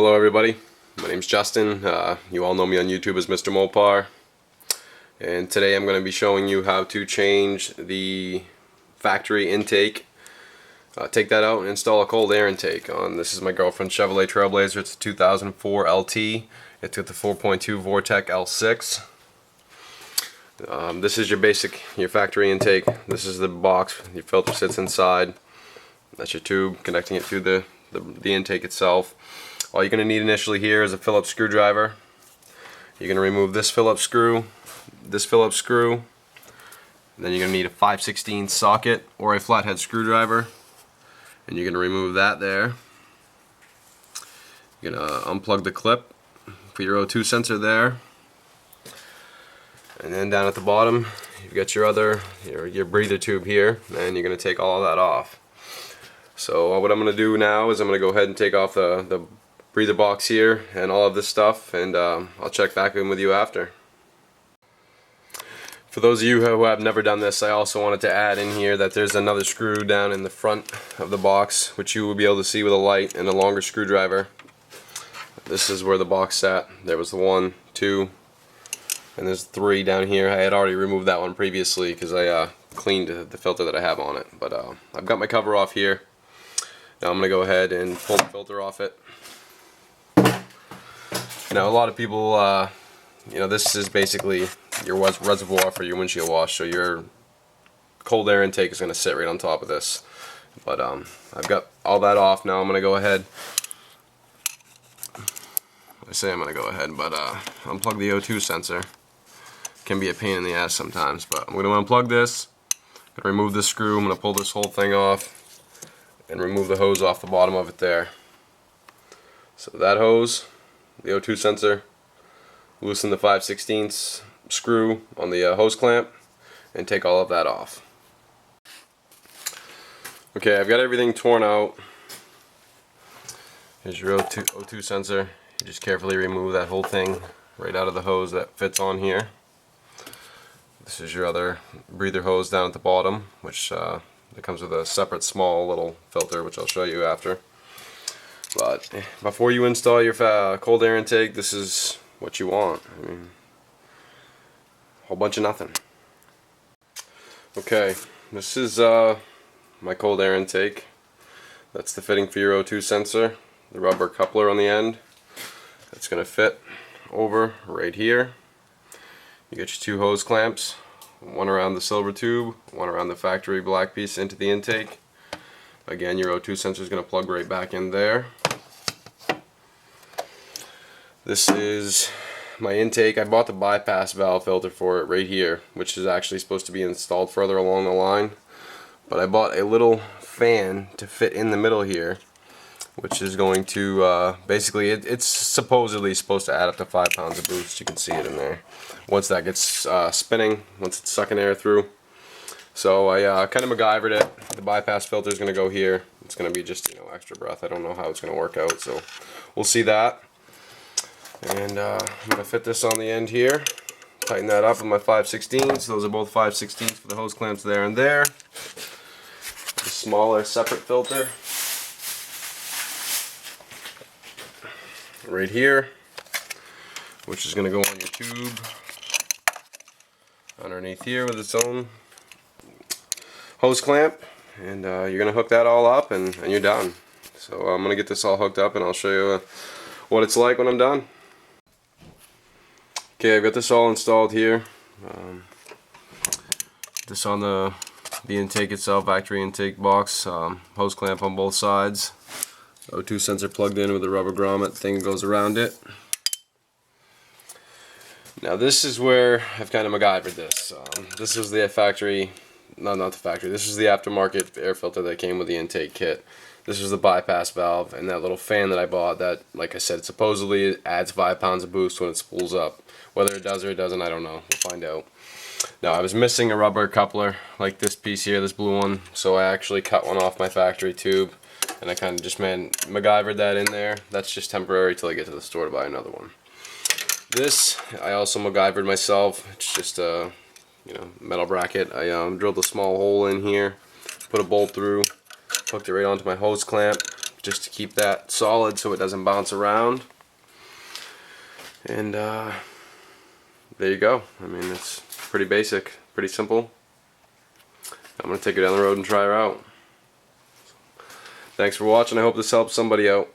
Hello everybody, my name's Justin. You all know me on YouTube as MistrMopar, and today I'm going to be showing you how to change the factory intake. Take that out and install a cold air intake on. This is my girlfriend's Chevrolet Trailblazer. It's a 2004 LT. It's got the 4.2 Vortec L6. This is your factory intake. This is the box. Your filter sits inside. That's your tube connecting it to the intake itself. All you're going to need initially here is a Phillips screwdriver. You're going to remove this Phillips screw, and then you're going to need a 5/16 socket or a flathead screwdriver, and you're going to remove that there. You're going to unplug the clip for your O2 sensor there, and then down at the bottom you've got your breather tube here, and you're going to take all of that off. So what I'm going to do now is I'm going to go ahead and take off the breather box here and all of this stuff, and I'll check back in with you after. For those of you who have never done this, I also wanted to add in here that there's another screw down in the front of the box which you will be able to see with a light and a longer screwdriver. This is where the box sat. There was the 1, 2, and there's 3 down here. I had already removed that one previously because I cleaned the filter that I have on it, but I've got my cover off here. Now I'm going to go ahead and pull the filter off it. Now a lot of people, this is basically your reservoir for your windshield wash, so your cold air intake is going to sit right on top of this. But I've got all that off. Now I'm going to go ahead. I'm going to go ahead, but unplug the O2 sensor. Can be a pain in the ass sometimes, but I'm going to unplug this. I'm going to remove this screw. I'm going to pull this whole thing off and remove the hose off the bottom of it there. So that hose, the O2 sensor, loosen the 5/16 screw on the hose clamp, and take all of that off. Okay, I've got everything torn out. Here's your O2 sensor. You just carefully remove that whole thing right out of the hose that fits on here. This is your other breather hose down at the bottom, which it comes with a separate small little filter, which I'll show you after. But before you install your cold air intake, this is what you want. I mean, a whole bunch of nothing. Okay, this is my cold air intake. That's the fitting for your O2 sensor, the rubber coupler on the end. That's going to fit over right here. You get your 2 hose clamps, one around the silver tube, one around the factory black piece into the intake. Again, your O2 sensor is going to plug right back in there. This is my intake. I bought the bypass valve filter for it right here, which is actually supposed to be installed further along the line. But I bought a little fan to fit in the middle here, which is going to basically, it's supposedly supposed to add up to 5 pounds of boost. You can see it in there. Once that gets spinning, once it's sucking air through. So I kind of MacGyvered it. The bypass filter is going to go here. It's going to be just extra breath. I don't know how it's going to work out, so we'll see that. And I'm going to fit this on the end here. Tighten that up with my 5/16. Those are both 5/16 for the hose clamps there and there. The smaller separate filter right here, which is going to go on your tube underneath here with its own hose clamp, and you're going to hook that all up, and you're done. So I'm going to get this all hooked up, and I'll show you what it's like when I'm done. Okay, I've got this all installed here. This on the intake itself, factory intake box, hose clamp on both sides. O2 sensor plugged in with a rubber grommet thing goes around it. Now this is where I've kind of MacGyvered this. This is the factory, no, not the factory, this is the aftermarket air filter that came with the intake kit. This is the bypass valve, and that little fan that I bought that, like I said, supposedly adds 5 pounds of boost when it spools up. Whether it does or it doesn't, I don't know. We'll find out. Now I was missing a rubber coupler like this piece here, this blue one, so I actually cut one off my factory tube, and I kind of just MacGyvered that in there. That's just temporary till I get to the store to buy another one. This I also MacGyvered myself. It's just a metal bracket. I drilled a small hole in here, put a bolt through, hooked it right onto my hose clamp, just to keep that solid so it doesn't bounce around. And there you go. I mean, it's pretty basic, pretty simple. I'm going to take it down the road and try her out. Thanks for watching. I hope this helps somebody out.